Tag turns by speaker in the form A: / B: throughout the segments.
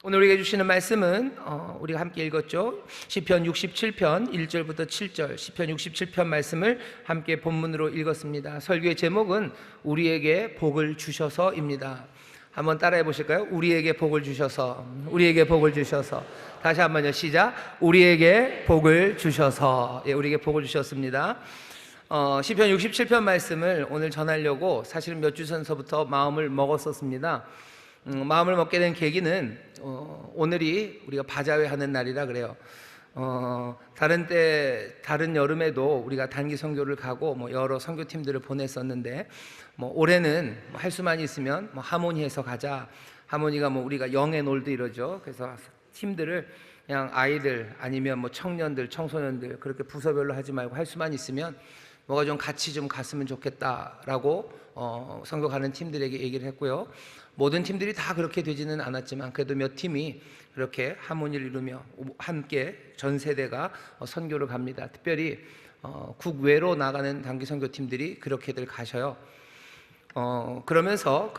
A: 오늘 우리에게 주시는 말씀은 우리가 함께 읽었죠. 시편 67편 1절부터 7절, 시편 67편 말씀을 함께 본문으로 읽었습니다. 설교의 제목은 우리에게 복을 주셔서입니다. 한번 따라해 보실까요? 우리에게 복을 주셔서, 우리에게 복을 주셔서. 다시 한번요. 시작. 우리에게 복을 주셔서. 예, 우리에게 복을 주셨습니다. 시편 67편 말씀을 오늘 전하려고 사실은 몇 주 전서부터 마음을 먹었었습니다. 마음을 먹게 된 계기는 오늘이 우리가 바자회 하는 날이라 그래요. 다른 여름에도 우리가 단기 선교를 가고 여러 선교팀들을 보냈었는데 올해는 할 수만 있으면 하모니에서 가자. 하모니가 우리가 영의 놀도 이러죠. 그래서 팀들을 그냥 아이들 아니면 청년들, 청소년들 그렇게 부서별로 하지 말고 할 수만 있으면 뭐가 좀 같이 좀 갔으면 좋겠다라고 선교 가는 팀들에게 얘기를 했고요. 모든 팀들이 다 그렇게 되지는 않았지만 그래도 몇 팀이 그렇게 하모니를 이루며 함께 전 세대가 선교를 갑니다. 특별히 국외로 나가는 단기 선교팀들이 그렇게들 가셔요. 그러면서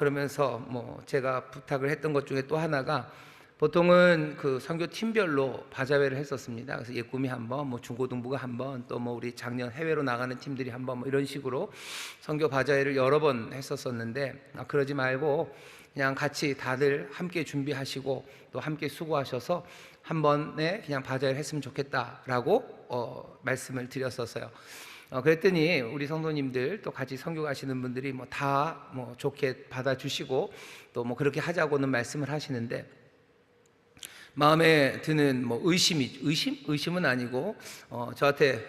A: 제가 부탁을 했던 것 중에 또 하나가 보통은 그 선교팀별로 바자회를 했었습니다. 그래서 예꿈이 한 번, 중고등부가 한 번, 또 우리 작년 해외로 나가는 팀들이 한 번, 이런 식으로 선교 바자회를 여러 번 했었었는데 그러지 말고 그냥 같이 다들 함께 준비하시고 또 함께 수고하셔서 한 번에 그냥 바자회를 했으면 좋겠다라고 말씀을 드렸었어요. 그랬더니 우리 성도님들 또 같이 선교 가시는 분들이 다 좋게 받아주시고 또 그렇게 하자고는 말씀을 하시는데 마음에 드는 의심은 아니고 저한테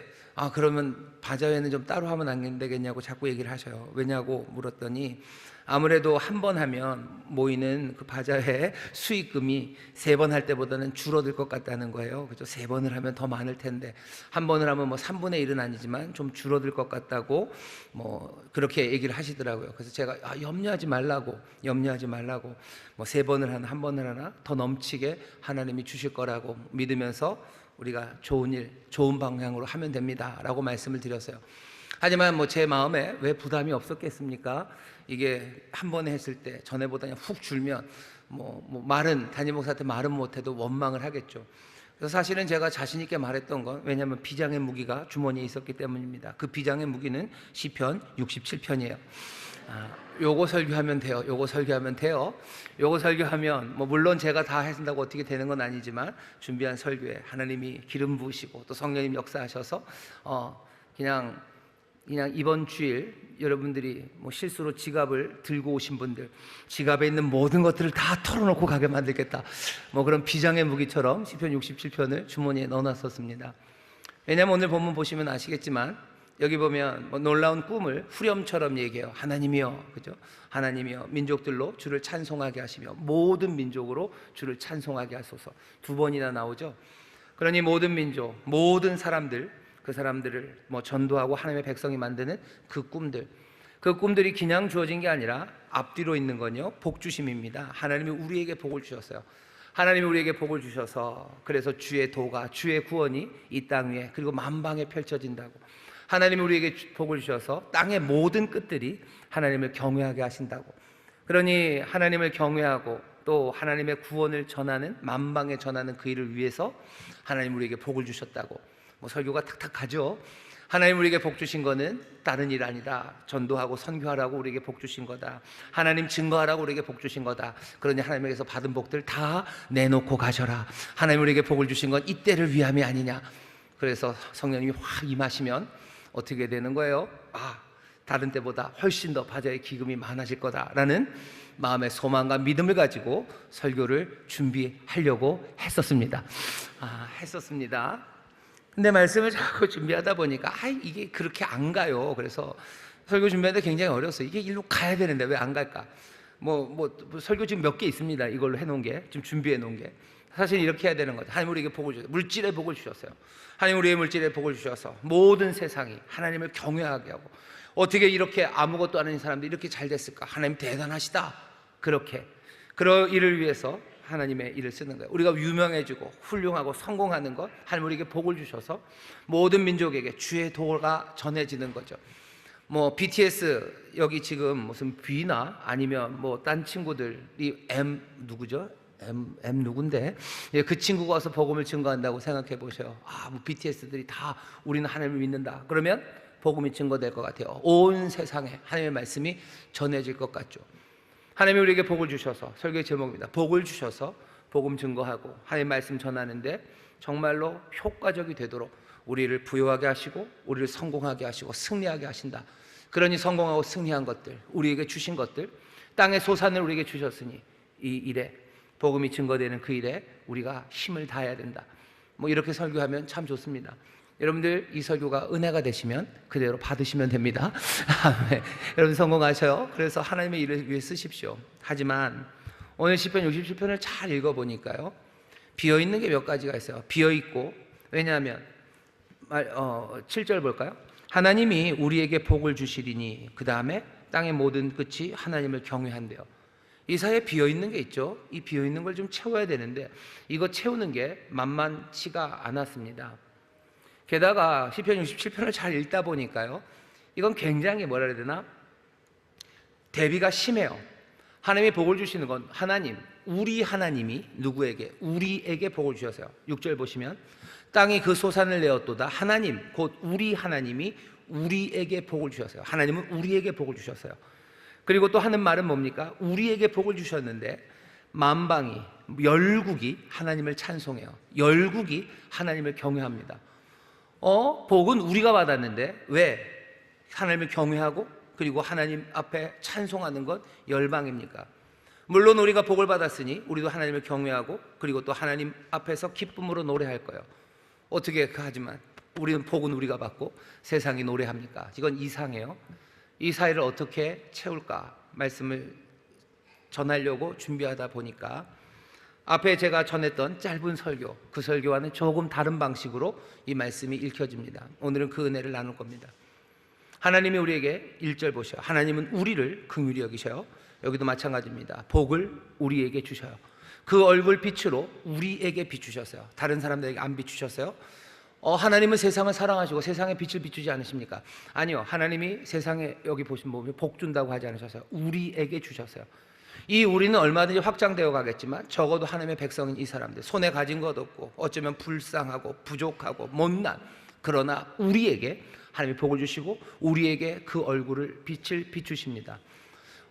A: 그러면 바자회는 좀 따로 하면 안 되겠냐고 자꾸 얘기를 하셔요. 왜냐고 물었더니 아무래도 한 번 하면 모이는 그 바자회 수익금이 3번 할 때보다는 줄어들 것 같다는 거예요. 그죠? 3번을 하면 더 많을 텐데 한 번을 하면 3분의 1은 아니지만 좀 줄어들 것 같다고 그렇게 얘기를 하시더라고요. 그래서 제가 염려하지 말라고 3번을 하나 한 번을 하나 더 넘치게 하나님이 주실 거라고 믿으면서 우리가 좋은 일, 좋은 방향으로 하면 됩니다 라고 말씀을 드렸어요. 하지만 제 마음에 왜 부담이 없었겠습니까? 이게 한 번에 했을 때 전에보다 그냥 훅 줄면 말은 담임 목사한테 말은 못해도 원망을 하겠죠. 그래서 사실은 제가 자신 있게 말했던 건 왜냐하면 비장의 무기가 주머니에 있었기 때문입니다. 그 비장의 무기는 시편 67편이에요. 요거 설교하면 돼요. 요거 설교하면 물론 제가 다 하신다고 어떻게 되는 건 아니지만 준비한 설교에 하나님이 기름 부으시고 또 성령님 역사하셔서 그냥 이번 주일 여러분들이 실수로 지갑을 들고 오신 분들 지갑에 있는 모든 것들을 다 털어놓고 가게 만들겠다 그런 비장의 무기처럼 시편 67편을 주머니에 넣어놨었습니다. 왜냐하면 오늘 본문 보시면 아시겠지만 여기 보면 놀라운 꿈을 후렴처럼 얘기해요. 하나님이여, 그죠? 하나님이여 민족들로 주를 찬송하게 하시며 모든 민족으로 주를 찬송하게 하소서. 2번이나 나오죠. 그러니 모든 민족, 모든 사람들, 그 사람들을 전도하고 하나님의 백성이 만드는 그 꿈들이 그냥 주어진 게 아니라 앞뒤로 있는 건요 복 주심입니다. 하나님이 우리에게 복을 주셨어요. 하나님이 우리에게 복을 주셔서 그래서 주의 도가, 주의 구원이 이 땅 위에 그리고 만방에 펼쳐진다고. 하나님이 우리에게 복을 주셔서 땅의 모든 끝들이 하나님을 경외하게 하신다고. 그러니 하나님을 경외하고 또 하나님의 구원을 전하는 만방에 전하는 그 일을 위해서 하나님 우리에게 복을 주셨다고. 설교가 탁탁 가죠. 하나님 우리에게 복 주신 거는 다른 일 아니다. 전도하고 선교하라고 우리에게 복 주신 거다. 하나님 증거하라고 우리에게 복 주신 거다. 그러니 하나님에게서 받은 복들 다 내놓고 가셔라. 하나님 우리에게 복을 주신 건 이때를 위함이 아니냐. 그래서 성령님이 확 임하시면 어떻게 되는 거예요? 다른 때보다 훨씬 더 바자의 기금이 많아질 거다라는 마음의 소망과 믿음을 가지고 설교를 준비하려고 했었습니다. 근데 말씀을 자꾸 준비하다 보니까 이게 그렇게 안 가요. 그래서 설교 준비하는데 굉장히 어려웠어요. 이게 일로 가야 되는데 왜 안 갈까? 설교 지금 몇 개 있습니다. 이걸로 해놓은 게 지금 준비해 놓은 게 사실 이렇게 해야 되는 거죠. 하나님 우리에게 복을 주셨어요. 물질의 복을 주셨어요. 하나님 우리의 물질의 복을 주셔서 모든 세상이 하나님을 경외하게 하고 어떻게 이렇게 아무것도 안 하는 사람들이 이렇게 잘 됐을까? 하나님 대단하시다. 그런 일을 위해서 하나님의 일을 쓰는 거예요. 우리가 유명해지고 훌륭하고 성공하는 것 하나님 우리에게 복을 주셔서 모든 민족에게 주의 도가 전해지는 거죠. BTS 여기 지금 무슨 B나 아니면 딴 친구들이 누구죠? M 누군데? 예, 그 친구가 와서 복음을 증거한다고 생각해 보세요. 뭐 BTS들이 다 우리는 하나님을 믿는다. 그러면 복음이 증거될 것 같아요. 온 세상에 하나님의 말씀이 전해질 것 같죠. 하나님이 우리에게 복을 주셔서, 설교의 제목입니다. 복을 주셔서 복음 증거하고 하나님의 말씀 전하는데 정말로 효과적이 되도록 우리를 부유하게 하시고 우리를 성공하게 하시고 승리하게 하신다. 그러니 성공하고 승리한 것들, 우리에게 주신 것들, 땅의 소산을 우리에게 주셨으니 이 일에, 복음이 증거되는 그 일에 우리가 힘을 다해야 된다. 이렇게 설교하면 참 좋습니다. 여러분들 이 설교가 은혜가 되시면 그대로 받으시면 됩니다. 여러분 성공하셔요. 그래서 하나님의 일을 위해 쓰십시오. 하지만 오늘 시편 67편을 잘 읽어보니까요, 비어있는 게 몇 가지가 있어요. 비어있고, 왜냐하면 7절 볼까요? 하나님이 우리에게 복을 주시리니, 그 다음에 땅의 모든 끝이 하나님을 경외한대요. 이 사이에 비어있는 게 있죠. 이 비어있는 걸 좀 채워야 되는데 이거 채우는 게 만만치가 않았습니다. 게다가 시편 67편을 잘 읽다 보니까요, 이건 굉장히 뭐라 해야 되나, 대비가 심해요. 하나님이 복을 주시는 건 하나님, 우리 하나님이 누구에게? 우리에게 복을 주셨어요. 6절 보시면 땅이 그 소산을 내었도다. 하나님, 곧 우리 하나님이 우리에게 복을 주셨어요. 하나님은 우리에게 복을 주셨어요. 그리고 또 하는 말은 뭡니까? 우리에게 복을 주셨는데 만방이, 열국이 하나님을 찬송해요. 열국이 하나님을 경외합니다. 복은 우리가 받았는데 왜 하나님을 경외하고 그리고 하나님 앞에 찬송하는 건 열방입니까? 물론 우리가 복을 받았으니 우리도 하나님을 경외하고 그리고 또 하나님 앞에서 기쁨으로 노래할 거예요. 어떻게 하지만 우리는 복은 우리가 받고 세상이 노래합니까? 이건 이상해요. 이 사이를 어떻게 채울까 말씀을 전하려고 준비하다 보니까 앞에 제가 전했던 짧은 설교, 그 설교와는 조금 다른 방식으로 이 말씀이 읽혀집니다. 오늘은 그 은혜를 나눌 겁니다. 하나님이 우리에게 1절 보셔요. 하나님은 우리를 긍휼히 여기셔요. 여기도 마찬가지입니다. 복을 우리에게 주셔요. 그 얼굴 빛으로 우리에게 비추셨어요. 다른 사람들에게 안 비추셨어요. 하나님은 세상을 사랑하시고 세상에 빛을 비추지 않으십니까? 아니요. 하나님이 세상에 여기 보시면 복 준다고 하지 않으셨어요. 우리에게 주셨어요. 이 우리는 얼마든지 확장되어 가겠지만 적어도 하나님의 백성인 이 사람들, 손에 가진 것 없고 어쩌면 불쌍하고 부족하고 못난, 그러나 우리에게 하나님이 복을 주시고 우리에게 그 얼굴을 빛을 비추십니다.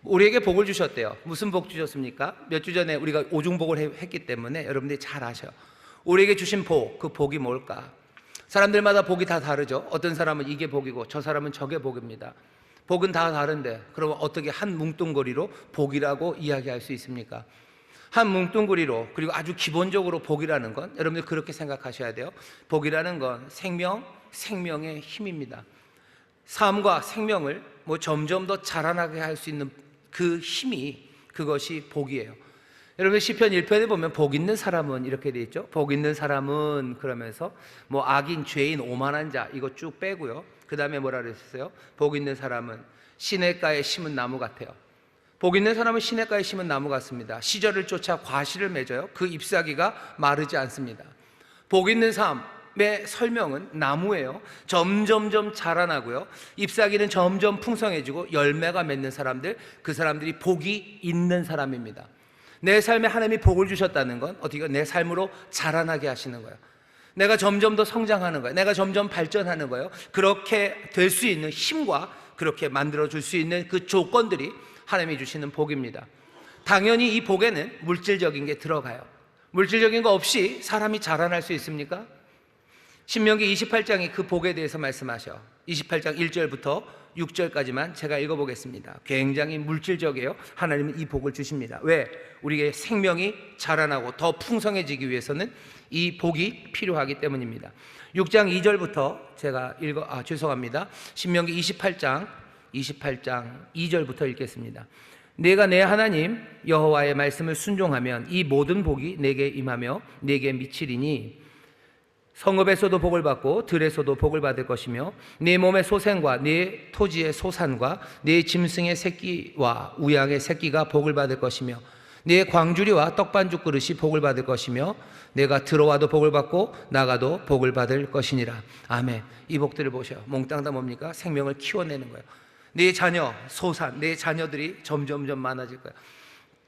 A: 우리에게 복을 주셨대요. 무슨 복 주셨습니까? 몇 주 전에 우리가 오중복을 했기 때문에 여러분들이 잘 아셔요. 우리에게 주신 복, 그 복이 뭘까? 사람들마다 복이 다 다르죠. 어떤 사람은 이게 복이고 저 사람은 저게 복입니다. 복은 다 다른데 그러면 어떻게 한 뭉뚱그리로 복이라고 이야기할 수 있습니까? 한 뭉뚱그리로, 그리고 아주 기본적으로 복이라는 건 여러분들 그렇게 생각하셔야 돼요. 복이라는 건 생명의 힘입니다. 삶과 생명을 점점 더 자라나게 할 수 있는 그 힘이, 그것이 복이에요. 여러분 시편 1편에 보면 복 있는 사람은 이렇게 돼 있죠. 복 있는 사람은 그러면서 악인, 죄인, 오만한 자 이거 쭉 빼고요. 그 다음에 뭐라 그랬어요? 복 있는 사람은 시냇가에 심은 나무 같아요. 복 있는 사람은 시냇가에 심은 나무 같습니다. 시절을 쫓아 과실을 맺어요. 그 잎사귀가 마르지 않습니다. 복 있는 삶의 설명은 나무예요. 점점점 자라나고요. 잎사귀는 점점 풍성해지고 열매가 맺는 사람들, 그 사람들이 복이 있는 사람입니다. 내 삶에 하나님이 복을 주셨다는 건 어떻게 내 삶으로 자라나게 하시는 거예요. 내가 점점 더 성장하는 거예요. 내가 점점 발전하는 거예요. 그렇게 될 수 있는 힘과 그렇게 만들어줄 수 있는 그 조건들이 하나님이 주시는 복입니다. 당연히 이 복에는 물질적인 게 들어가요. 물질적인 거 없이 사람이 자라날 수 있습니까? 신명기 28장이 그 복에 대해서 말씀하셔. 28장 1절부터 6절까지만 제가 읽어보겠습니다. 굉장히 물질적이에요. 하나님은 이 복을 주십니다. 왜? 우리의 생명이 자라나고 더 풍성해지기 위해서는 이 복이 필요하기 때문입니다. 6장 2절부터 제가 죄송합니다. 신명기 28장 2절부터 읽겠습니다. 내가 내 하나님 여호와의 말씀을 순종하면 이 모든 복이 내게 임하며 내게 미치리니 성읍에서도 복을 받고 들에서도 복을 받을 것이며 네 몸의 소생과 네 토지의 소산과 네 짐승의 새끼와 우양의 새끼가 복을 받을 것이며 네 광주리와 떡반죽 그릇이 복을 받을 것이며 내가 들어와도 복을 받고 나가도 복을 받을 것이니라. 아멘. 이 복들을 보셔요. 몽땅 다 뭡니까? 생명을 키워내는 거예요. 네 자녀, 소산, 네 자녀들이 점점점 많아질 거예요.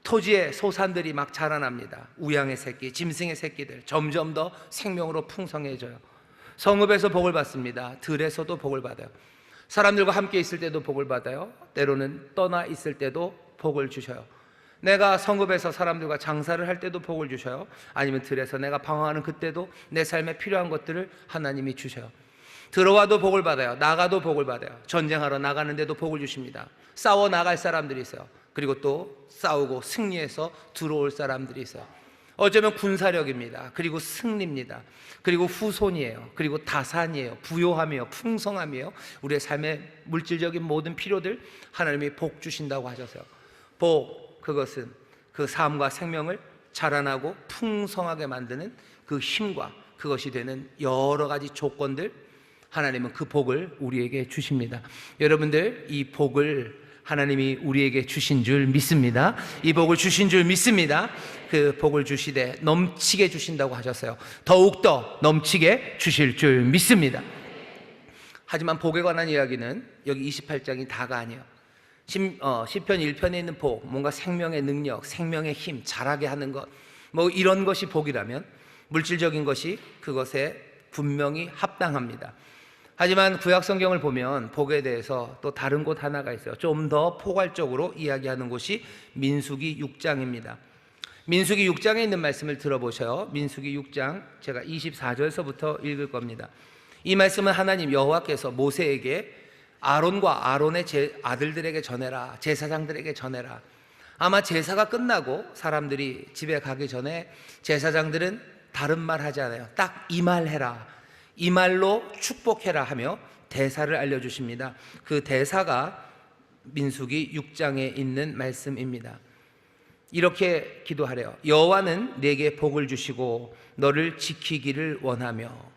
A: 토지의 소산들이 막 자라납니다. 우양의 새끼, 짐승의 새끼들 점점 더 생명으로 풍성해져요. 성읍에서 복을 받습니다. 들에서도 복을 받아요. 사람들과 함께 있을 때도 복을 받아요. 때로는 떠나 있을 때도 복을 주셔요. 내가 성읍에서 사람들과 장사를 할 때도 복을 주셔요. 아니면 들에서 내가 방황하는 그때도 내 삶에 필요한 것들을 하나님이 주셔요. 들어와도 복을 받아요. 나가도 복을 받아요. 전쟁하러 나가는데도 복을 주십니다. 싸워 나갈 사람들이 있어요. 그리고 또 싸우고 승리해서 들어올 사람들이 있어요. 어쩌면 군사력입니다. 그리고 승리입니다. 그리고 후손이에요. 그리고 다산이에요. 부요함이에요. 풍성함이에요. 우리의 삶의 물질적인 모든 필요들 하나님이 복 주신다고 하셨어요. 복, 그것은 그 삶과 생명을 자라나고 풍성하게 만드는 그 힘과 그것이 되는 여러 가지 조건들, 하나님은 그 복을 우리에게 주십니다. 여러분들, 이 복을 하나님이 우리에게 주신 줄 믿습니다. 이 복을 주신 줄 믿습니다. 그 복을 주시되 넘치게 주신다고 하셨어요. 더욱더 넘치게 주실 줄 믿습니다. 하지만 복에 관한 이야기는 여기 28장이 다가 아니에요. 시편 1편에 있는 복, 뭔가 생명의 능력, 생명의 힘, 자라게 하는 것, 뭐 이런 것이 복이라면 물질적인 것이 그것에 분명히 합당합니다. 하지만 구약 성경을 보면 복에 대해서 또 다른 곳 하나가 있어요. 좀 더 포괄적으로 이야기하는 곳이 민수기 6장입니다. 민수기 6장에 있는 말씀을 들어보셔요. 민수기 6장 제가 24절서부터 읽을 겁니다. 이 말씀은 하나님 여호와께서 모세에게 아론과 아론의 아들들에게 전해라, 제사장들에게 전해라. 아마 제사가 끝나고 사람들이 집에 가기 전에 제사장들은 다른 말 하지 않아요. 딱 이 말 해라, 이 말로 축복해라 하며 대사를 알려주십니다. 그 대사가 민수기 6장에 있는 말씀입니다. 이렇게 기도하래요. 여호와는 내게 복을 주시고 너를 지키기를 원하며.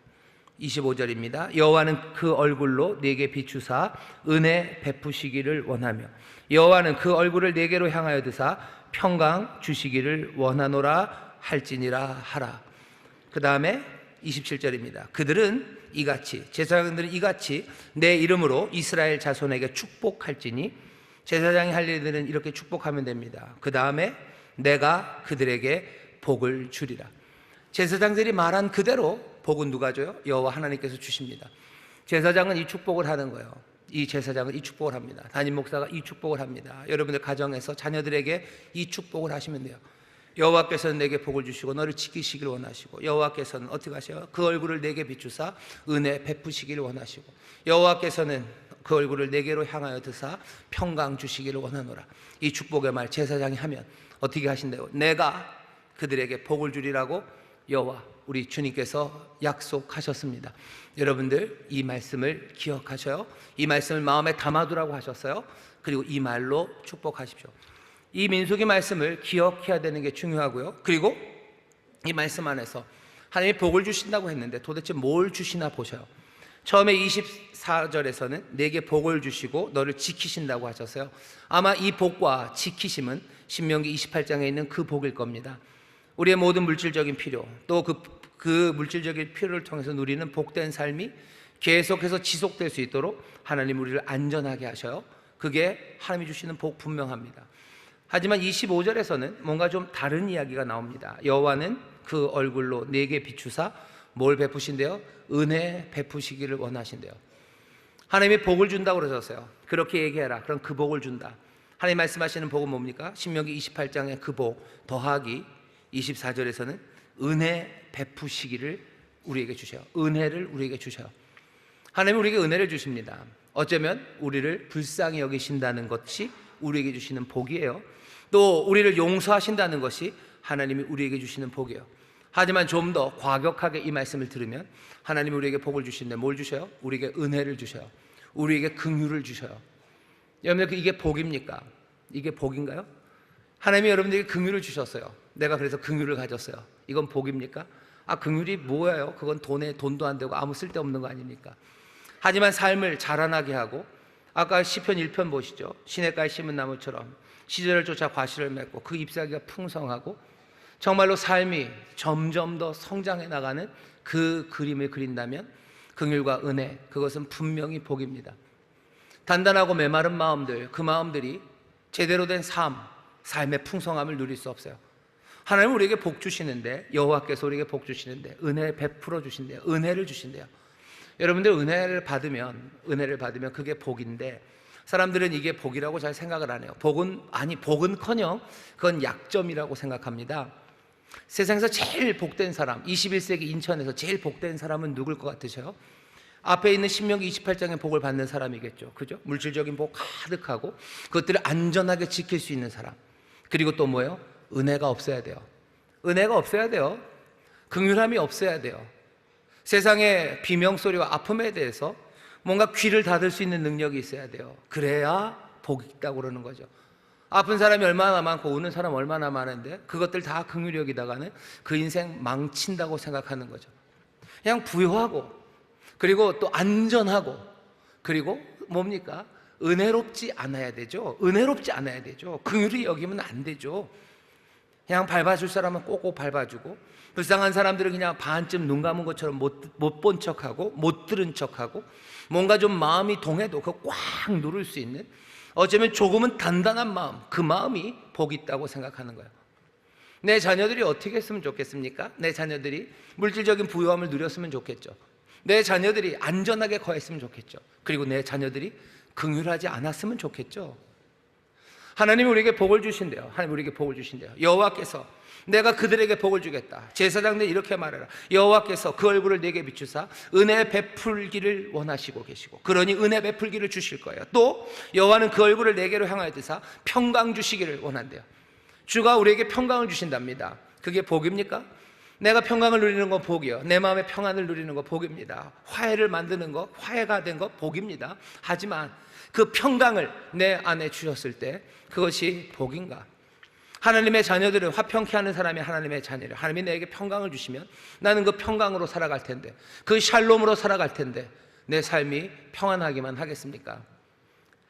A: 25절입니다. 여호와는 그 얼굴로 내게 비추사 은혜 베푸시기를 원하며. 여호와는 그 얼굴을 내게로 향하여 드사 평강 주시기를 원하노라 할지니라 하라. 그 다음에 27절입니다. 그들은 이같이, 제사장들은 이같이 내 이름으로 이스라엘 자손에게 축복할지니. 제사장이 할 일들은 이렇게 축복하면 됩니다. 그 다음에 내가 그들에게 복을 주리라. 제사장들이 말한 그대로 복은 누가 줘요? 여호와 하나님께서 주십니다. 제사장은 이 축복을 하는 거예요. 이 제사장은 이 축복을 합니다. 담임 목사가 이 축복을 합니다. 여러분들 가정에서 자녀들에게 이 축복을 하시면 돼요. 여호와께서는 내게 복을 주시고 너를 지키시길 원하시고, 여호와께서는 어떻게 하셔요? 그 얼굴을 내게 비추사 은혜 베푸시기를 원하시고, 여호와께서는 그 얼굴을 내게로 향하여 드사 평강 주시기를 원하노라. 이 축복의 말 제사장이 하면 어떻게 하신대요? 내가 그들에게 복을 주리라고 여호와 우리 주님께서 약속하셨습니다. 여러분들 이 말씀을 기억하셔요. 이 말씀을 마음에 담아두라고 하셨어요. 그리고 이 말로 축복하십시오. 이 민수기 말씀을 기억해야 되는 게 중요하고요. 그리고 이 말씀 안에서 하나님이 복을 주신다고 했는데 도대체 뭘 주시나 보셔요. 처음에 24절에서는 내게 복을 주시고 너를 지키신다고 하셨어요. 아마 이 복과 지키심은 신명기 28장에 있는 그 복일 겁니다. 우리의 모든 물질적인 필요, 또 그 물질적인 필요를 통해서 누리는 복된 삶이 계속해서 지속될 수 있도록 하나님 우리를 안전하게 하셔요. 그게 하나님이 주시는 복 분명합니다. 하지만 25절에서는 뭔가 좀 다른 이야기가 나옵니다. 여호와는 그 얼굴로 내게 비추사 뭘 베푸신대요? 은혜 베푸시기를 원하신대요. 하나님이 복을 준다고 그러셨어요. 그렇게 얘기해라. 그럼 그 복을 준다. 하나님 말씀하시는 복은 뭡니까? 신명기 28장의 그 복 더하기 24절에서는 은혜 베푸시기를 우리에게 주셔요. 은혜를 우리에게 주셔요. 하나님이 우리에게 은혜를 주십니다. 어쩌면 우리를 불쌍히 여기신다는 것이 우리에게 주시는 복이에요. 또 우리를 용서하신다는 것이 하나님이 우리에게 주시는 복이에요. 하지만 좀 더 과격하게 이 말씀을 들으면 하나님이 우리에게 복을 주시는데 뭘 주셔요? 우리에게 은혜를 주셔요. 우리에게 긍휼을 주셔요. 여러분들 이게 복입니까? 이게 복인가요? 하나님이 여러분들에게 긍휼을 주셨어요. 내가 그래서 긍휼을 가졌어요. 이건 복입니까? 긍휼이 뭐예요? 그건 돈도 안 되고 아무 쓸데없는 거 아닙니까? 하지만 삶을 자라나게 하고, 아까 시편 1편 보시죠. 시냇가에 심은 나무처럼 시절을 쫓아 과실을 맺고 그 잎사귀가 풍성하고 정말로 삶이 점점 더 성장해 나가는 그 그림을 그린다면 긍휼과 은혜, 그것은 분명히 복입니다. 단단하고 메마른 마음들, 그 마음들이 제대로 된 삶, 삶의 풍성함을 누릴 수 없어요. 하나님은 우리에게 복 주시는데, 여호와께서 우리에게 복 주시는데 은혜 베풀어 주신대요. 은혜를 주신대요. 여러분들 은혜를 받으면 그게 복인데, 사람들은 이게 복이라고 잘 생각을 안 해요. 복은커녕 그건 약점이라고 생각합니다. 세상에서 제일 복된 사람, 21세기 인천에서 제일 복된 사람은 누굴 것 같으세요? 앞에 있는 신명기 28장의 복을 받는 사람이겠죠. 그죠? 물질적인 복 가득하고 그것들을 안전하게 지킬 수 있는 사람. 그리고 또 뭐예요? 은혜가 없어야 돼요. 은혜가 없어야 돼요. 긍휼함이 없어야 돼요. 세상의 비명소리와 아픔에 대해서 뭔가 귀를 닫을 수 있는 능력이 있어야 돼요. 그래야 복이 있다고 그러는 거죠. 아픈 사람이 얼마나 많고 우는 사람 얼마나 많은데 그것들 다 긍휼히 여기다가는 그 인생 망친다고 생각하는 거죠. 그냥 부유하고, 그리고 또 안전하고, 그리고 뭡니까? 은혜롭지 않아야 되죠. 은혜롭지 않아야 되죠. 긍휼히 여기면 안 되죠. 그냥 밟아줄 사람은 꼭꼭 밟아주고, 불쌍한 사람들은 그냥 반쯤 눈 감은 것처럼 못 본 척하고, 못 들은 척하고, 뭔가 좀 마음이 동해도 그거 꽉 누를 수 있는, 어쩌면 조금은 단단한 마음, 그 마음이 복이 있다고 생각하는 거예요. 내 자녀들이 어떻게 했으면 좋겠습니까? 내 자녀들이 물질적인 부유함을 누렸으면 좋겠죠. 내 자녀들이 안전하게 거했으면 좋겠죠. 그리고 내 자녀들이 긍휼하지 않았으면 좋겠죠. 하나님이 우리에게 복을 주신대요. 하나님 우리에게 복을 주신대요. 여호와께서 내가 그들에게 복을 주겠다. 제사장들 이렇게 말해라. 여호와께서 그 얼굴을 내게 비추사 은혜 베풀기를 원하시고 계시고, 그러니 은혜 베풀기를 주실 거예요. 또 여호와는 그 얼굴을 내게로 향하여 드사 평강 주시기를 원한대요. 주가 우리에게 평강을 주신답니다. 그게 복입니까? 내가 평강을 누리는 건 복이요, 내 마음의 평안을 누리는 건 복입니다. 화해를 만드는 거, 화해가 된 거 복입니다. 하지만 그 평강을 내 안에 주셨을 때 그것이 복인가? 하나님의 자녀들은 화평케 하는 사람이 하나님의 자녀를, 하나님이 내게 평강을 주시면 나는 그 평강으로 살아갈 텐데, 그 샬롬으로 살아갈 텐데 내 삶이 평안하기만 하겠습니까?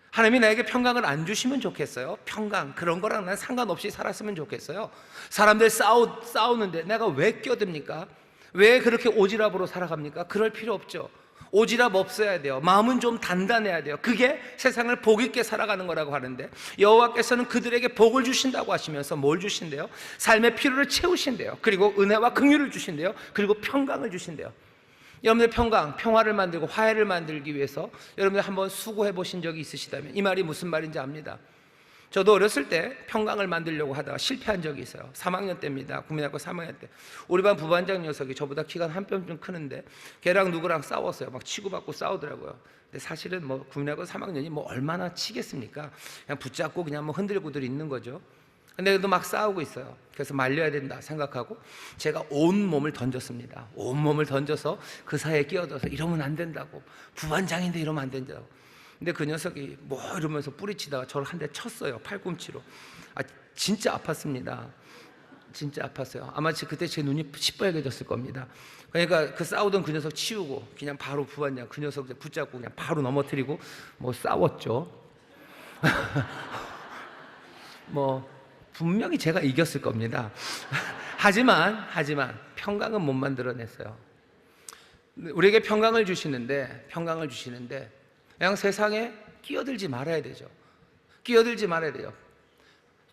A: 하나님이 나에게 평강을 안 주시면 좋겠어요. 평강 그런 거랑 난 상관없이 살았으면 좋겠어요. 사람들 싸우는데 내가 왜 끼어듭니까? 왜 그렇게 오지랖으로 살아갑니까? 그럴 필요 없죠. 오지랖 없어야 돼요. 마음은 좀 단단해야 돼요. 그게 세상을 복 있게 살아가는 거라고 하는데, 여호와께서는 그들에게 복을 주신다고 하시면서 뭘 주신대요? 삶의 필요를 채우신대요. 그리고 은혜와 긍휼을 주신대요. 그리고 평강을 주신대요. 여러분들 평화를 만들고 화해를 만들기 위해서 여러분들 한번 수고해 보신 적이 있으시다면 이 말이 무슨 말인지 압니다. 저도 어렸을 때 평강을 만들려고 하다가 실패한 적이 있어요. 3학년 때입니다. 국민학교 3학년 때. 우리 반 부반장 녀석이 저보다 키가 한 뼘 크는데 걔랑 누구랑 싸웠어요. 막 치고받고 싸우더라고요. 근데 사실은 뭐 국민학교 3학년이 뭐 얼마나 치겠습니까? 그냥 붙잡고 그냥 뭐 흔들고들 있는 거죠. 근데 그래도 막 싸우고 있어요. 그래서 말려야 된다 생각하고 제가 온 몸을 던졌습니다. 온 몸을 던져서 그 사이에 끼어들어서 이러면 안 된다고, 부반장인데 이러면 안 된다고. 근데 그 녀석이 뭐 이러면서 뿌리치다가 저를 한 대 쳤어요. 팔꿈치로. 진짜 아팠습니다. 진짜 아팠어요. 아마 그때 제 눈이 시뻘개졌을 겁니다. 그러니까 그 싸우던 그 녀석 치우고 그냥 바로 부반장 그 녀석 붙잡고 그냥 바로 넘어뜨리고 뭐 싸웠죠. 뭐 분명히 제가 이겼을 겁니다. 하지만 평강은 못 만들어냈어요. 우리에게 평강을 주시는데 그냥 세상에 끼어들지 말아야 되죠. 끼어들지 말아야 돼요.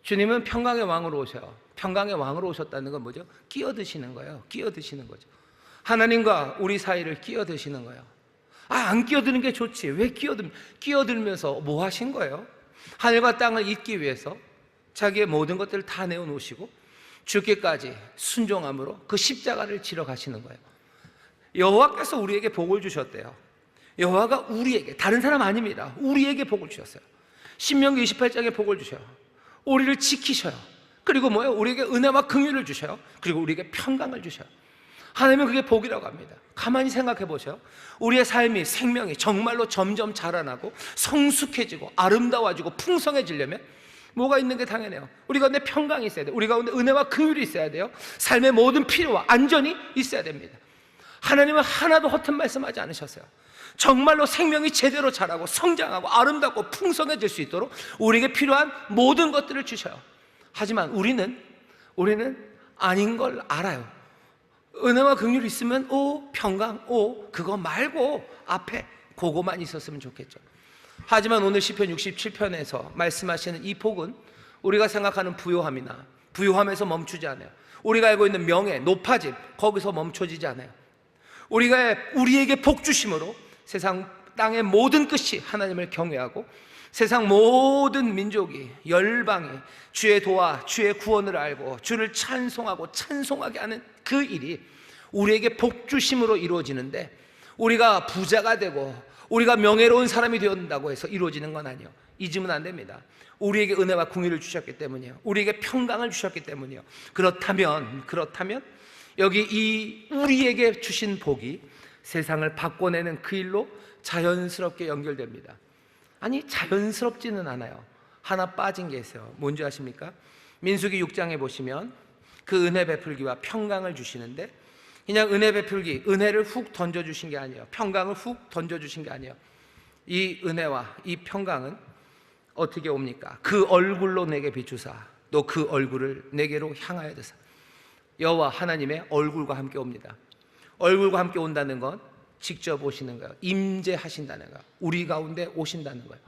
A: 주님은 평강의 왕으로 오셔요. 평강의 왕으로 오셨다는 건 뭐죠? 끼어드시는 거예요. 끼어드시는 거죠. 하나님과 우리 사이를 끼어드시는 거예요. 안 끼어드는 게 좋지. 왜 끼어들면서 뭐 하신 거예요? 하늘과 땅을 잇기 위해서 자기의 모든 것들을 다 내어놓으시고 죽기까지 순종함으로 그 십자가를 지러 가시는 거예요. 여호와께서 우리에게 복을 주셨대요. 여호와가 우리에게, 다른 사람 아닙니다. 우리에게 복을 주셨어요. 신명기 28장에 복을 주셔요. 우리를 지키셔요. 그리고 뭐예요? 우리에게 은혜와 긍휼을 주셔요. 그리고 우리에게 평강을 주셔요. 하나님은 그게 복이라고 합니다. 가만히 생각해 보세요. 우리의 삶이, 생명이 정말로 점점 자라나고 성숙해지고 아름다워지고 풍성해지려면 뭐가 있는 게 당연해요. 우리 가운데 평강이 있어야 돼요. 우리 가운데 은혜와 긍휼이 있어야 돼요. 삶의 모든 필요와 안전이 있어야 됩니다. 하나님은 하나도 허튼 말씀하지 않으셨어요. 정말로 생명이 제대로 자라고 성장하고 아름답고 풍성해질 수 있도록 우리에게 필요한 모든 것들을 주셔요. 하지만 우리는 아닌 걸 알아요. 은혜와 긍휼이 있으면 평강, 그거 말고 앞에 그거만 있었으면 좋겠죠. 하지만 오늘 시편 67편에서 말씀하시는 이 복은 우리가 생각하는 부요함이나 부요함에서 멈추지 않아요. 우리가 알고 있는 명예, 높아짐, 거기서 멈춰지지 않아요. 우리에게 복 주심으로 세상 땅의 모든 끝이 하나님을 경외하고 세상 모든 민족이, 열방이 주의 도와 주의 구원을 알고 주를 찬송하고 찬송하게 하는 그 일이 우리에게 복 주심으로 이루어지는데, 우리가 부자가 되고 우리가 명예로운 사람이 되었다고 해서 이루어지는 건 아니에요. 잊으면 안 됩니다. 우리에게 은혜와 궁유를 주셨기 때문이에요. 우리에게 평강을 주셨기 때문이에요. 그렇다면 여기 이 우리에게 주신 복이 세상을 바꿔내는 그 일로 자연스럽게 연결됩니다. 아니, 자연스럽지는 않아요. 하나 빠진 게 있어요. 뭔지 아십니까? 민수기 6장에 보시면 그 은혜 베풀기와 평강을 주시는데, 그냥 은혜 베풀기, 은혜를 훅 던져주신 게 아니에요. 평강을 훅 던져주신 게 아니에요. 이 은혜와 이 평강은 어떻게 옵니까? 그 얼굴로 내게 비추사 또 그 얼굴을 내게로 향하여 드사. 여호와 하나님의 얼굴과 함께 옵니다. 얼굴과 함께 온다는 건 직접 오시는 거예요. 임재하신다는 거예요. 우리 가운데 오신다는 거예요.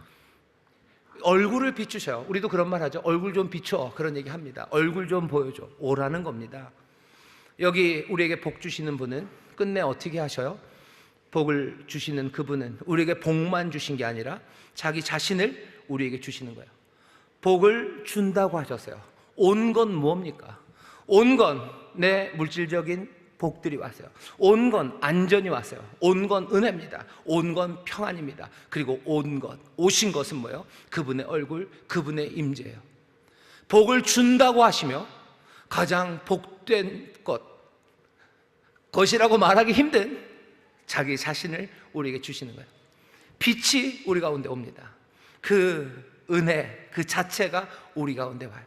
A: 얼굴을 비추셔요. 우리도 그런 말 하죠. 얼굴 좀 비춰, 그런 얘기 합니다. 얼굴 좀 보여줘, 오라는 겁니다. 여기 우리에게 복 주시는 분은 끝내 어떻게 하셔요? 복을 주시는 그분은 우리에게 복만 주신 게 아니라 자기 자신을 우리에게 주시는 거예요. 복을 준다고 하셨어요. 온 건 뭡니까? 온 건 내 물질적인 복들이 왔어요. 온 건 안전이 왔어요. 온 건 은혜입니다. 온 건 평안입니다. 그리고 오신 것은 뭐예요? 그분의 얼굴, 그분의 임재예요. 복을 준다고 하시며 가장 복된 것이라고 말하기 힘든 자기 자신을 우리에게 주시는 거예요. 빛이 우리 가운데 옵니다. 그 은혜 그 자체가 우리 가운데 와요.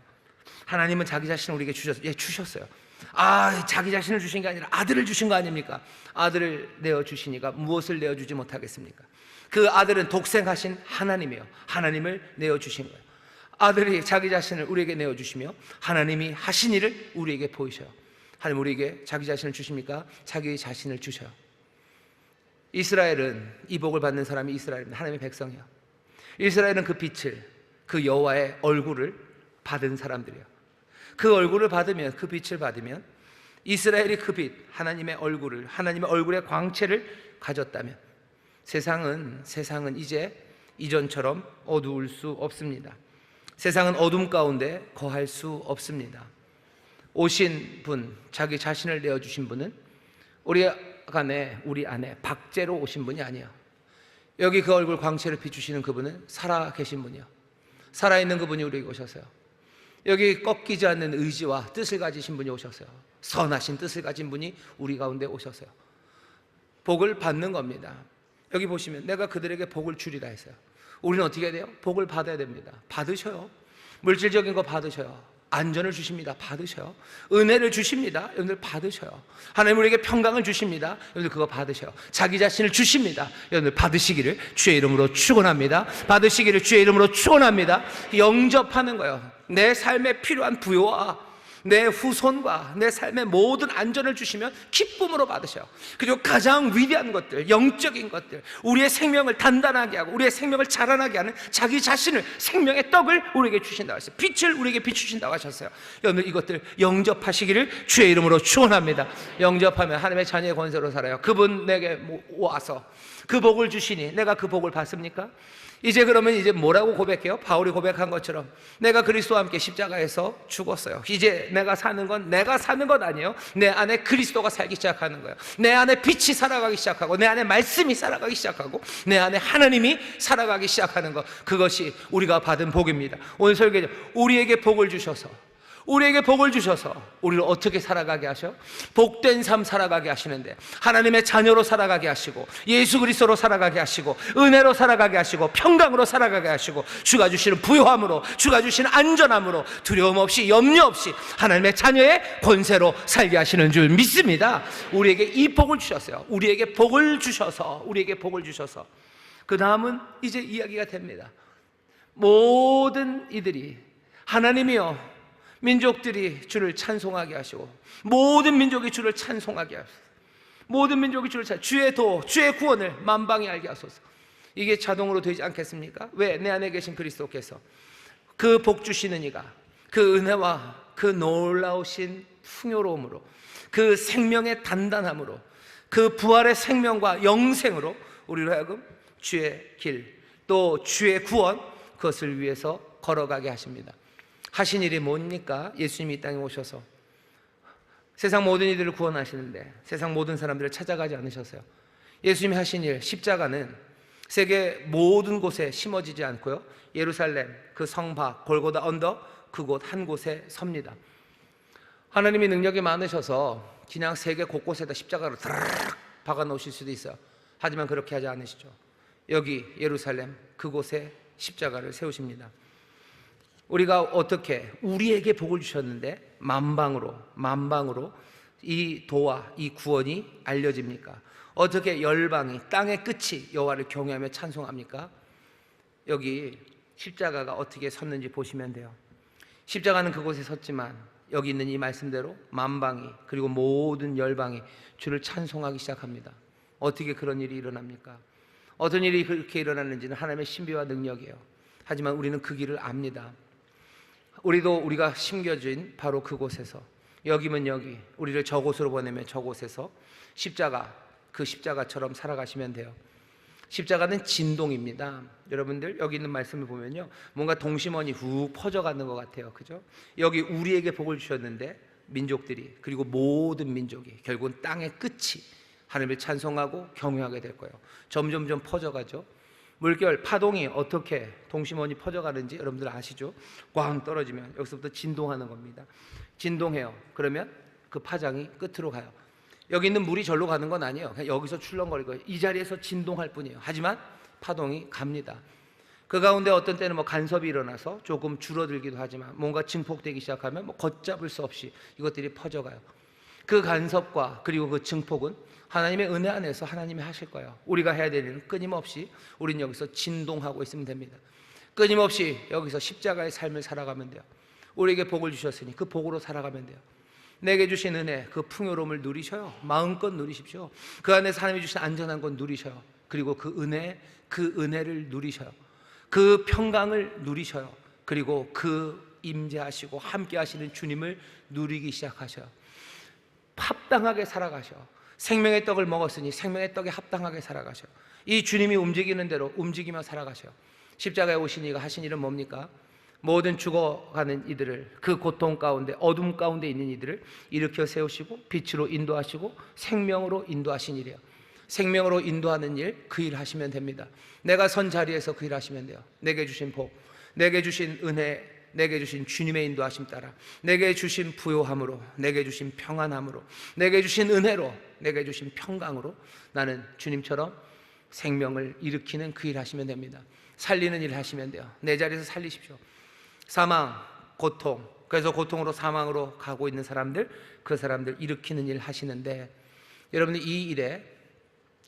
A: 하나님은 자기 자신을 우리에게 주셨어요. 자기 자신을 주신 게 아니라 아들을 주신 거 아닙니까? 아들을 내어주시니까 무엇을 내어주지 못하겠습니까? 그 아들은 독생하신 하나님이에요. 하나님을 내어주신 거예요. 아들이 자기 자신을 우리에게 내어주시며 하나님이 하신 일을 우리에게 보이셔요. 하나님 우리에게 자기 자신을 주십니까? 자기 자신을 주셔요. 이스라엘은, 이 복을 받는 사람이 이스라엘입니다. 하나님의 백성이요. 이스라엘은 그 빛을, 그 여호와의 얼굴을 받은 사람들이에요. 그 얼굴을 받으면, 그 빛을 받으면, 이스라엘이 그 빛, 하나님의 얼굴을, 하나님의 얼굴의 광채를 가졌다면 세상은 이제 이전처럼 어두울 수 없습니다. 세상은 어둠 가운데 거할 수 없습니다. 오신 분, 자기 자신을 내어주신 분은 우리 안에 박제로 오신 분이 아니에요. 여기 그 얼굴 광채를 비추시는 그분은 살아 계신 분이요. 살아있는 그분이 우리에게 오셨어요. 여기 꺾이지 않는 의지와 뜻을 가지신 분이 오셨어요. 선하신 뜻을 가진 분이 우리 가운데 오셨어요. 복을 받는 겁니다. 여기 보시면 내가 그들에게 복을 주리라 했어요. 우리는 어떻게 해야 돼요? 복을 받아야 됩니다. 받으셔요. 물질적인 거 받으셔요. 안전을 주십니다. 받으셔요. 은혜를 주십니다. 여러분들 받으셔요. 하나님 우리에게 평강을 주십니다. 여러분들 그거 받으셔요. 자기 자신을 주십니다. 여러분들 받으시기를 주의 이름으로 축원합니다. 받으시기를 주의 이름으로 축원합니다. 영접하는 거예요. 내 삶에 필요한 부요와 내 후손과 내 삶의 모든 안전을 주시면 기쁨으로 받으셔요. 그리고 가장 위대한 것들, 영적인 것들, 우리의 생명을 단단하게 하고 우리의 생명을 자라나게 하는 자기 자신을, 생명의 떡을 우리에게 주신다고 하셨어요. 빛을 우리에게 비추신다고 하셨어요. 여러분들 이것들 영접하시기를 주의 이름으로 축원합니다. 영접하면 하나님의 자녀의 권세로 살아요. 그분 내게 와서 그 복을 주시니 내가 그 복을 받습니까? 이제 뭐라고 고백해요? 바울이 고백한 것처럼 내가 그리스도와 함께 십자가에서 죽었어요. 이제 내가 사는 건 아니에요. 내 안에 그리스도가 살기 시작하는 거예요. 내 안에 빛이 살아가기 시작하고 내 안에 말씀이 살아가기 시작하고 내 안에 하나님이 살아가기 시작하는 것, 그것이 우리가 받은 복입니다. 오늘 설교는 우리에게 복을 주셔서 우리를 어떻게 살아가게 하셔? 복된 삶 살아가게 하시는데, 하나님의 자녀로 살아가게 하시고 예수 그리스도로 살아가게 하시고 은혜로 살아가게 하시고 평강으로 살아가게 하시고 주가 주시는 부요함으로, 주가 주시는 안전함으로, 두려움 없이 염려 없이 하나님의 자녀의 권세로 살게 하시는 줄 믿습니다. 우리에게 이 복을 주셨어요. 우리에게 복을 주셔서 그 다음은 이제 이야기가 됩니다. 모든 이들이 하나님이여, 민족들이 주를 찬송하게 하시고 모든 민족이 주를 찬송하게 하소서. 모든 민족이 주의 구원을 만방에 알게 하소서. 이게 자동으로 되지 않겠습니까? 왜? 내 안에 계신 그리스도께서 그 복 주시는 이가 그 은혜와 그 놀라우신 풍요로움으로, 그 생명의 단단함으로, 그 부활의 생명과 영생으로 우리로 하여금 주의 길, 또 주의 구원, 그것을 위해서 걸어가게 하십니다. 하신 일이 뭡니까? 예수님이 이 땅에 오셔서 세상 모든 이들을 구원하시는데 세상 모든 사람들을 찾아가지 않으셨어요. 예수님이 하신 일, 십자가는 세계 모든 곳에 심어지지 않고요, 예루살렘 그 성밖 골고다 언덕 그곳 한 곳에 섭니다. 하나님이 능력이 많으셔서 그냥 세계 곳곳에다 십자가를 드르륵 박아 놓으실 수도 있어요. 하지만 그렇게 하지 않으시죠. 여기 예루살렘 그곳에 십자가를 세우십니다. 우리가 어떻게, 우리에게 복을 주셨는데 만방으로 이 도와 이 구원이 알려집니까? 어떻게 열방이 땅의 끝이 여호와를 경외하며 찬송합니까? 여기 십자가가 어떻게 섰는지 보시면 돼요. 십자가는 그곳에 섰지만 여기 있는 이 말씀대로 만방이, 그리고 모든 열방이 주를 찬송하기 시작합니다. 어떻게 그런 일이 일어납니까? 어떤 일이 그렇게 일어났는지는 하나님의 신비와 능력이에요. 하지만 우리는 그 길을 압니다. 우리가 심겨진 바로 그곳에서, 여기면 여기, 우리를 저곳으로 보내며 저곳에서 그 십자가처럼 살아가시면 돼요. 십자가는 진동입니다. 여러분들 여기 있는 말씀을 보면요, 뭔가 동심원이 훅 퍼져가는 것 같아요. 그죠? 여기 우리에게 복을 주셨는데 민족들이, 그리고 모든 민족이 결국은 땅의 끝이 하나님을 찬송하고 경외하게 될 거예요. 점점점 퍼져가죠. 물결, 파동이 어떻게 동심원이 퍼져가는지 여러분들 아시죠? 꽝 떨어지면 여기서부터 진동하는 겁니다. 진동해요. 그러면 그 파장이 끝으로 가요. 여기 있는 물이 절로 가는 건 아니에요. 그냥 여기서 출렁거리고 이 자리에서 진동할 뿐이에요. 하지만 파동이 갑니다. 그 가운데 어떤 때는 간섭이 일어나서 조금 줄어들기도 하지만 뭔가 증폭되기 시작하면 걷잡을 수 없이 이것들이 퍼져가요. 그 간섭과 그리고 그 증폭은 하나님의 은혜 안에서 하나님이 하실 거예요. 우리가 해야 될 일은 끊임없이 우리는 여기서 진동하고 있으면 됩니다. 끊임없이 여기서 십자가의 삶을 살아가면 돼요. 우리에게 복을 주셨으니 그 복으로 살아가면 돼요. 내게 주신 은혜, 그 풍요로움을 누리셔요. 마음껏 누리십시오. 그 안에서 하나님이 주신 안전한 것 누리셔요. 그리고 그 은혜를 누리셔요. 그 평강을 누리셔요. 그리고 그 임재하시고 함께 하시는 주님을 누리기 시작하셔요. 합당하게 살아가셔. 생명의 떡을 먹었으니 생명의 떡에 합당하게 살아가셔. 이 주님이 움직이는 대로 움직이며 살아가셔. 십자가에 오신 이가 하신 일은 뭡니까? 모든 죽어가는 이들을, 그 고통 가운데 어둠 가운데 있는 이들을 일으켜 세우시고 빛으로 인도하시고 생명으로 인도하신 일이에요. 생명으로 인도하는 일, 그 일 하시면 됩니다. 내가 선 자리에서 그 일 하시면 돼요. 내게 주신 복, 내게 주신 은혜, 내게 주신 주님의 인도하심 따라, 내게 주신 부요함으로, 내게 주신 평안함으로, 내게 주신 은혜로, 내게 주신 평강으로 나는 주님처럼 생명을 일으키는 그 일 하시면 됩니다. 살리는 일 하시면 돼요. 내 자리에서 살리십시오. 사망, 고통, 그래서 고통으로 사망으로 가고 있는 사람들, 그 사람들 일으키는 일 하시는데, 여러분이 이 일에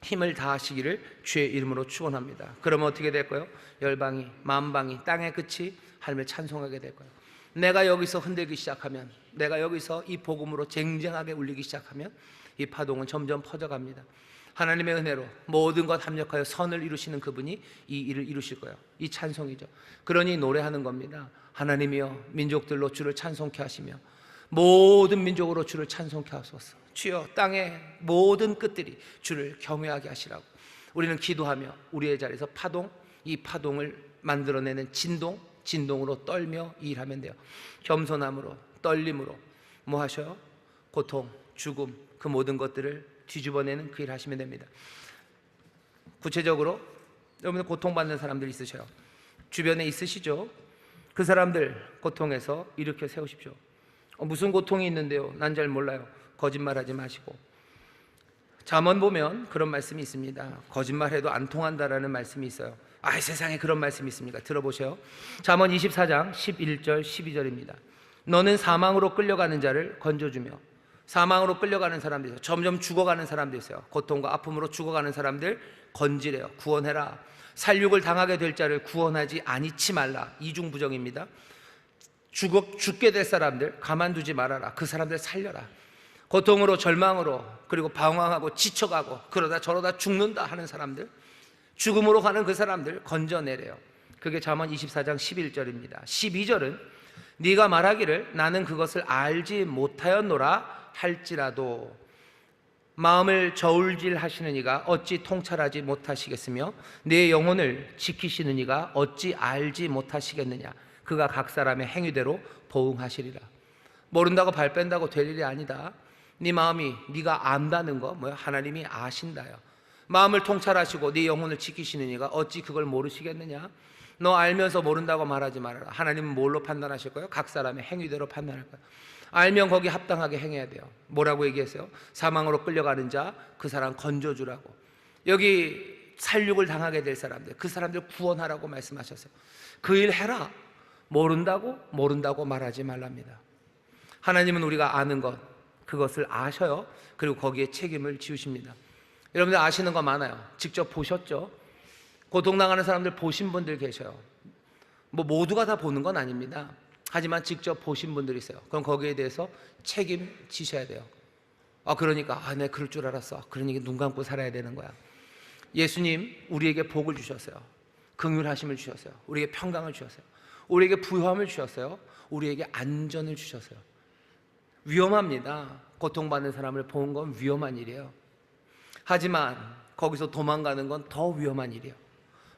A: 힘을 다하시기를 주의 이름으로 축원합니다. 그러면 어떻게 될 거예요? 열방이, 만방이, 땅의 끝이 하나님을 찬송하게 될 거예요. 내가 여기서 흔들기 시작하면, 내가 여기서 이 복음으로 쟁쟁하게 울리기 시작하면 이 파동은 점점 퍼져갑니다. 하나님의 은혜로 모든 것 합력하여 선을 이루시는 그분이 이 일을 이루실 거예요. 이 찬송이죠. 그러니 노래하는 겁니다. 하나님이여 민족들로 주를 찬송케 하시며 모든 민족으로 주를 찬송케 하소서. 주여 땅의 모든 끝들이 주를 경외하게 하시라고 우리는 기도하며 우리의 자리에서 이 파동을 만들어내는 진동으로 떨며 일하면 돼요. 겸손함으로, 떨림으로 뭐 하셔요? 고통, 죽음, 그 모든 것들을 뒤집어내는 그 일 하시면 됩니다. 구체적으로 여러분 고통받는 사람들 있으셔요. 주변에 있으시죠? 그 사람들 고통에서 일으켜 세우십시오. 무슨 고통이 있는데요? 난 잘 몰라요. 거짓말하지 마시고. 잠언 보면 그런 말씀이 있습니다. 거짓말해도 안 통한다라는 말씀이 있어요. 세상에 그런 말씀이 있습니까? 들어보세요. 잠언 24장 11절 12절입니다. 너는 사망으로 끌려가는 자를 건져주며, 사망으로 끌려가는 사람들이 있어요. 점점 죽어가는 사람들이 있어요. 고통과 아픔으로 죽어가는 사람들 건지래요. 구원해라. 살육을 당하게 될 자를 구원하지 아니치 말라. 이중부정입니다. 죽게 될 사람들 가만두지 말아라. 그 사람들 살려라. 고통으로, 절망으로, 그리고 방황하고 지쳐가고 그러다 저러다 죽는다 하는 사람들, 죽음으로 가는 그 사람들 건져내래요. 그게 잠언 24장 11절입니다. 12절은 네가 말하기를 나는 그것을 알지 못하였노라 할지라도 마음을 저울질하시는 이가 어찌 통찰하지 못하시겠으며 내 영혼을 지키시는 이가 어찌 알지 못하시겠느냐. 그가 각 사람의 행위대로 보응하시리라. 모른다고 발 뺀다고 될 일이 아니다. 네 마음이 네가 안다는 거 뭐야? 하나님이 아신다요. 마음을 통찰하시고 네 영혼을 지키시는 이가 어찌 그걸 모르시겠느냐. 너 알면서 모른다고 말하지 말아라. 하나님은 뭘로 판단하실 거예요? 각 사람의 행위대로 판단할 거예요. 알면 거기 합당하게 행해야 돼요. 뭐라고 얘기했어요? 사망으로 끌려가는 자 그 사람 건져주라고. 여기 살육을 당하게 될 사람들, 그 사람들 구원하라고 말씀하셨어요. 그 일 해라. 모른다고 말하지 말랍니다. 하나님은 우리가 아는 것, 그것을 아셔요. 그리고 거기에 책임을 지우십니다. 여러분들 아시는 거 많아요. 직접 보셨죠? 고통당하는 사람들 보신 분들 계셔요. 뭐 모두가 다 보는 건 아닙니다. 하지만 직접 보신 분들이 있어요. 그럼 거기에 대해서 책임지셔야 돼요. 그러니까 내가 그럴 줄 알았어. 그러니까 눈 감고 살아야 되는 거야. 예수님 우리에게 복을 주셨어요. 긍휼하심을 주셨어요. 우리에게 평강을 주셨어요. 우리에게 부요함을 주셨어요. 우리에게 안전을 주셨어요. 위험합니다. 고통받는 사람을 보는 건 위험한 일이에요. 하지만 거기서 도망가는 건 더 위험한 일이에요.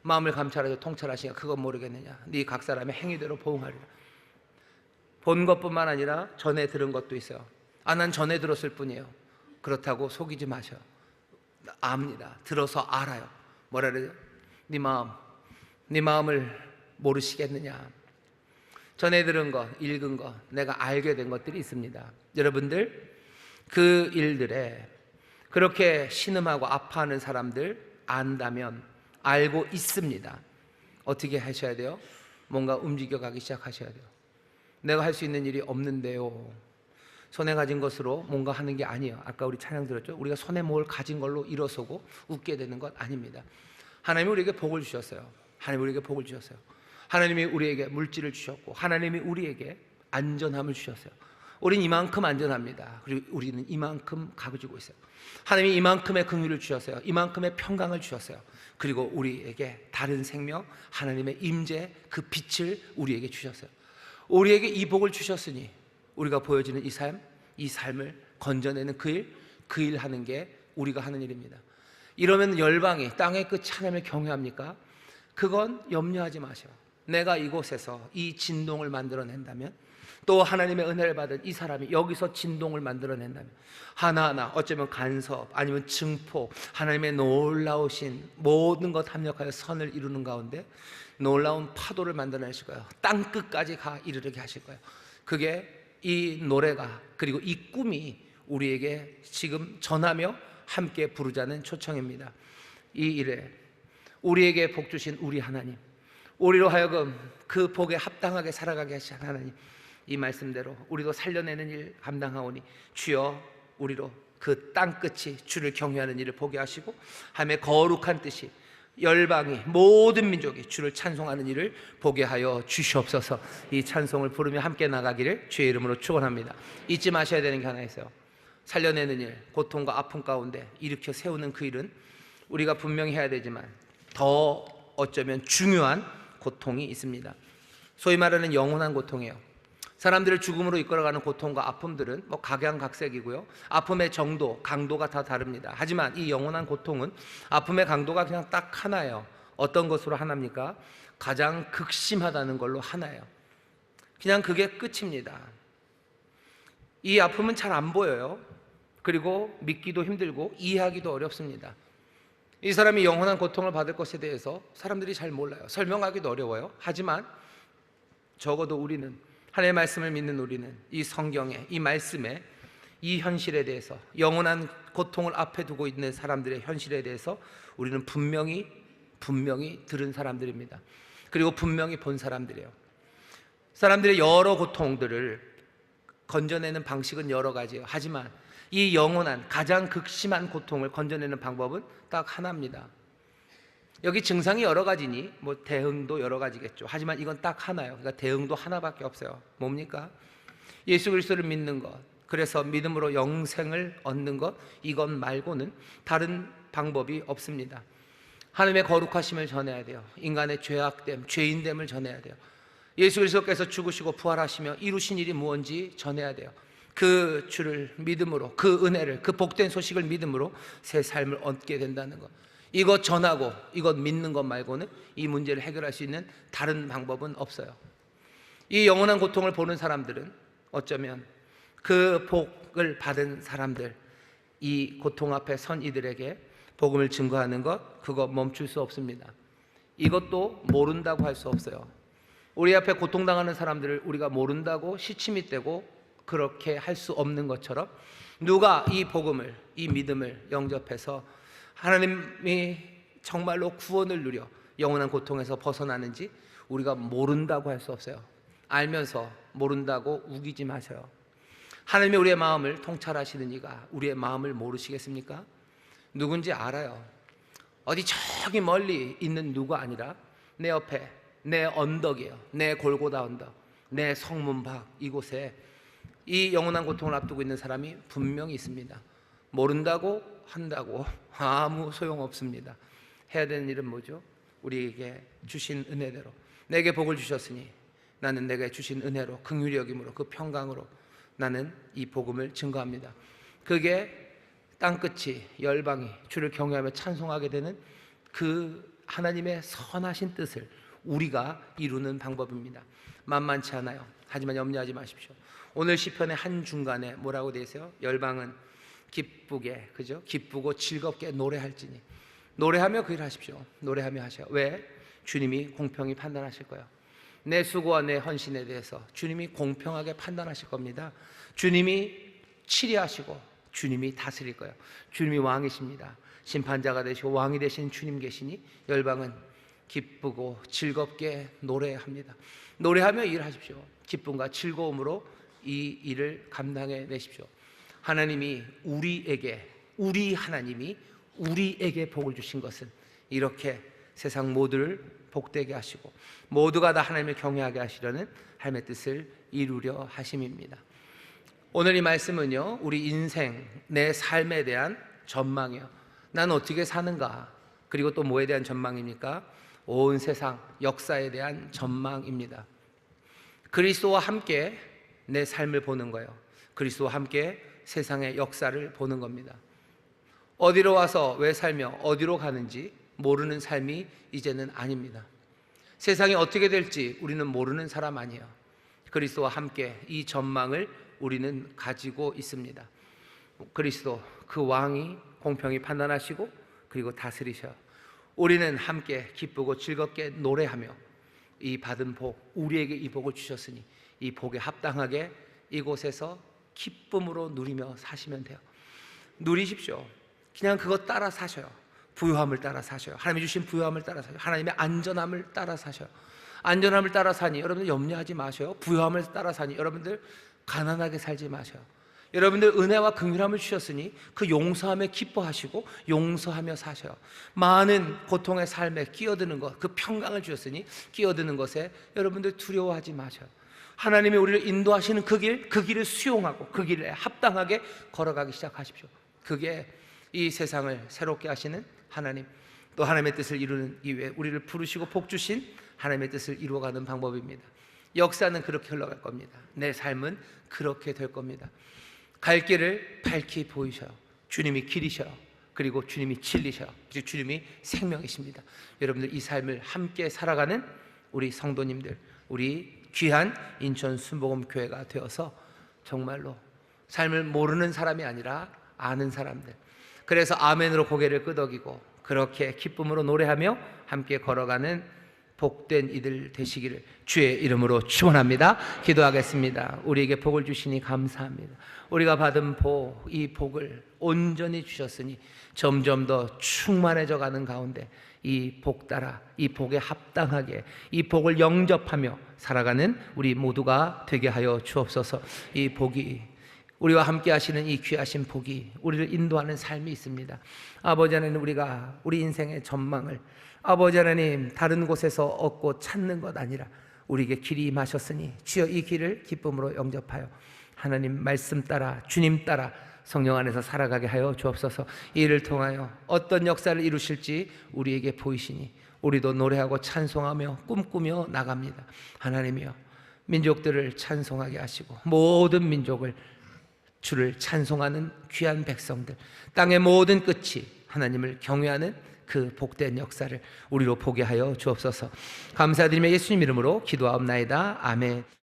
A: 마음을 감찰하고 통찰하시냐 그건 모르겠느냐. 네 각 사람의 행위대로 보응하리라. 본 것뿐만 아니라 전에 들은 것도 있어요. 난 전에 들었을 뿐이에요. 그렇다고 속이지 마셔요. 압니다. 들어서 알아요. 뭐라 그래요? 네 마음을 모르시겠느냐. 전에 들은 것, 읽은 것, 내가 알게 된 것들이 있습니다. 여러분들 그 일들에 그렇게 신음하고 아파하는 사람들 안다면 알고 있습니다. 어떻게 하셔야 돼요? 뭔가 움직여가기 시작하셔야 돼요. 내가 할 수 있는 일이 없는데요. 손에 가진 것으로 뭔가 하는 게 아니에요. 아까 우리 찬양 들었죠? 우리가 손에 뭘 가진 걸로 일어서고 웃게 되는 것 아닙니다. 하나님이 우리에게 복을 주셨어요. 하나님이 우리에게 복을 주셨어요. 하나님이 우리에게 물질을 주셨고 하나님이 우리에게 안전함을 주셨어요. 우리는 이만큼 안전합니다. 그리고 우리는 이만큼 가지고 있어요. 하나님이 이만큼의 긍휼을 주셨어요. 이만큼의 평강을 주셨어요. 그리고 우리에게 다른 생명, 하나님의 임재, 그 빛을 우리에게 주셨어요. 우리에게 이 복을 주셨으니 우리가 보여지는 이 삶을 건져내는 그 일 하는 게 우리가 하는 일입니다. 이러면 열방이 땅의 끝 하나님을 경외합니까? 그건 염려하지 마세요. 내가 이곳에서 이 진동을 만들어낸다면, 또 하나님의 은혜를 받은 이 사람이 여기서 진동을 만들어낸다면, 하나하나 어쩌면 간섭 아니면 증폭, 하나님의 놀라우신 모든 것 합력하여 선을 이루는 가운데 놀라운 파도를 만들어내실 거예요. 땅끝까지 이르게 하실 거예요. 그게 이 노래가, 그리고 이 꿈이 우리에게 지금 전하며 함께 부르자는 초청입니다. 이 일에 우리에게 복 주신 우리 하나님, 우리로 하여금 그 복에 합당하게 살아가게 하신 하나님, 이 말씀대로 우리도 살려내는 일 감당하오니 주여 우리로 그 땅끝이 주를 경외하는 일을 보게 하시고, 하나님의 거룩한 뜻이 열방이 모든 민족이 주를 찬송하는 일을 보게 하여 주시옵소서. 이 찬송을 부르며 함께 나가기를 주의 이름으로 축원합니다. 잊지 마셔야 되는 게 하나 있어요. 살려내는 일, 고통과 아픔 가운데 일으켜 세우는 그 일은 우리가 분명히 해야 되지만 더 어쩌면 중요한 고통이 있습니다. 소위 말하는 영원한 고통이에요. 사람들을 죽음으로 이끌어가는 고통과 아픔들은 각양각색이고요. 아픔의 정도, 강도가 다 다릅니다. 하지만 이 영원한 고통은 아픔의 강도가 그냥 딱 하나예요. 어떤 것으로 하나입니까? 가장 극심하다는 걸로 하나예요. 그냥 그게 끝입니다. 이 아픔은 잘 안 보여요. 그리고 믿기도 힘들고 이해하기도 어렵습니다. 이 사람이 영원한 고통을 받을 것에 대해서 사람들이 잘 몰라요. 설명하기도 어려워요. 하지만 적어도 우리는, 하나님의 말씀을 믿는 우리는 이 성경에, 이 말씀에, 이 현실에 대해서, 영원한 고통을 앞에 두고 있는 사람들의 현실에 대해서 우리는 분명히 들은 사람들입니다. 그리고 분명히 본 사람들이에요. 사람들의 여러 고통들을 건져내는 방식은 여러 가지예요. 하지만 이 영원한 가장 극심한 고통을 건져내는 방법은 딱 하나입니다. 여기 증상이 여러 가지니 대응도 여러 가지겠죠. 하지만 이건 딱 하나예요. 그러니까 대응도 하나밖에 없어요. 뭡니까? 예수 그리스도를 믿는 것, 그래서 믿음으로 영생을 얻는 것, 이것 말고는 다른 방법이 없습니다. 하나님의 거룩하심을 전해야 돼요. 인간의 죄악됨, 죄인됨을 전해야 돼요. 예수 그리스도께서 죽으시고 부활하시며 이루신 일이 무엇인지 전해야 돼요. 그 주를 믿음으로, 그 은혜를, 그 복된 소식을 믿음으로 새 삶을 얻게 된다는 것. 이것 전하고 이것 믿는 것 말고는 이 문제를 해결할 수 있는 다른 방법은 없어요. 이 영원한 고통을 보는 사람들은 어쩌면 그 복을 받은 사람들, 이 고통 앞에 선 이들에게 복음을 증거하는 것, 그거 멈출 수 없습니다. 이것도 모른다고 할 수 없어요. 우리 앞에 고통당하는 사람들을 우리가 모른다고 시침이 떼고 그렇게 할 수 없는 것처럼, 누가 이 복음을, 이 믿음을 영접해서 하나님이 정말로 구원을 누려 영원한 고통에서 벗어나는지 우리가 모른다고 할 수 없어요. 알면서 모른다고 우기지 마세요. 하나님이 우리의 마음을 통찰하시는 이가 우리의 마음을 모르시겠습니까? 누군지 알아요. 어디 저기 멀리 있는 누가 아니라 내 옆에, 내 언덕이에요. 내 골고다 언덕, 내 성문 밖 이곳에 이 영원한 고통을 앞두고 있는 사람이 분명히 있습니다. 모른다고 한다고 아무 소용없습니다. 해야 되는 일은 뭐죠? 우리에게 주신 은혜대로, 내게 복을 주셨으니 나는 내게 주신 은혜로, 긍휼히 여김으로, 그 평강으로 나는 이 복음을 증거합니다. 그게 땅끝이, 열방이 주를 경외하며 찬송하게 되는 그 하나님의 선하신 뜻을 우리가 이루는 방법입니다. 만만치 않아요. 하지만 염려하지 마십시오. 오늘 시편의 한 중간에 뭐라고 되어 있어요? 열방은 기쁘게, 그죠? 기쁘고 즐겁게 노래할지니. 노래하며 그 일 하십시오. 노래하며 하셔요. 왜? 주님이 공평히 판단하실 거예요. 내 수고와 내 헌신에 대해서 주님이 공평하게 판단하실 겁니다. 주님이 치리하시고 주님이 다스릴 거예요. 주님이 왕이십니다. 심판자가 되시고 왕이 되신 주님 계시니 열방은 기쁘고 즐겁게 노래합니다. 노래하며 일하십시오. 기쁨과 즐거움으로 이 일을 감당해 내십시오. 하나님이 우리에게, 우리 하나님이 우리에게 복을 주신 것은 이렇게 세상 모두를 복되게 하시고 모두가 다 하나님을 경외하게 하시려는 하나님의 뜻을 이루려 하심입니다. 오늘 이 말씀은요, 우리 인생, 내 삶에 대한 전망이에요. 난 어떻게 사는가? 그리고 또 뭐에 대한 전망입니까? 온 세상 역사에 대한 전망입니다. 그리스도와 함께 내 삶을 보는 거예요. 그리스도와 함께 세상의 역사를 보는 겁니다. 어디로 와서 왜 살며 어디로 가는지 모르는 삶이 이제는 아닙니다. 세상이 어떻게 될지 우리는 모르는 사람 아니에요. 그리스도와 함께 이 전망을 우리는 가지고 있습니다. 그리스도, 그 왕이 공평히 판단하시고 그리고 다스리셔. 우리는 함께 기쁘고 즐겁게 노래하며 이 받은 복, 우리에게 이 복을 주셨으니 이 복에 합당하게 이곳에서 기쁨으로 누리며 사시면 돼요. 누리십시오. 그냥 그것 따라 사셔요. 부유함을 따라 사셔요. 하나님이 주신 부유함을 따라 사셔요. 하나님의 안전함을 따라 사셔요. 안전함을 따라 사니 여러분들 염려하지 마셔요. 부유함을 따라 사니 여러분들 가난하게 살지 마셔요. 여러분들 은혜와 긍휼함을 주셨으니 그 용서함에 기뻐하시고 용서하며 사셔요. 많은 고통의 삶에 끼어드는 것, 그 평강을 주셨으니 끼어드는 것에 여러분들 두려워하지 마셔요. 하나님이 우리를 인도하시는 그 길을 수용하고 그 길에 합당하게 걸어가기 시작하십시오. 그게 이 세상을 새롭게 하시는 하나님, 또 하나님의 뜻을 이루는 이외에 우리를 부르시고 복 주신 하나님의 뜻을 이루어가는 방법입니다. 역사는 그렇게 흘러갈 겁니다. 내 삶은 그렇게 될 겁니다. 갈 길을 밝히 보이셔요. 주님이 길이셔요. 그리고 주님이 진리셔요. 즉 주님이 생명이십니다. 여러분들 이 삶을 함께 살아가는 우리 성도님들, 우리 귀한 인천 순복음교회가 되어서 정말로 삶을 모르는 사람이 아니라 아는 사람들, 그래서 아멘으로 고개를 끄덕이고 그렇게 기쁨으로 노래하며 함께 걸어가는 복된 이들 되시기를 주의 이름으로 축원합니다. 기도하겠습니다. 우리에게 복을 주시니 감사합니다. 우리가 받은 복, 이 복을 온전히 주셨으니 점점 더 충만해져 가는 가운데 이 복 따라, 이 복에 합당하게 이 복을 영접하며 살아가는 우리 모두가 되게 하여 주옵소서. 이 복이, 우리와 함께 하시는 이 귀하신 복이 우리를 인도하는 삶이 있습니다. 아버지 하나님, 우리가 우리 인생의 전망을 아버지 하나님 다른 곳에서 얻고 찾는 것 아니라 우리에게 길이 임하셨으니 주여 이 길을 기쁨으로 영접하여 하나님 말씀 따라, 주님 따라 성령 안에서 살아가게 하여 주옵소서. 이를 통하여 어떤 역사를 이루실지 우리에게 보이시니 우리도 노래하고 찬송하며 꿈꾸며 나갑니다. 하나님이여, 민족들을 찬송하게 하시고 모든 민족을, 주를 찬송하는 귀한 백성들, 땅의 모든 끝이 하나님을 경외하는 그 복된 역사를 우리로 보게 하여 주옵소서. 감사드리며 예수님 이름으로 기도하옵나이다. 아멘.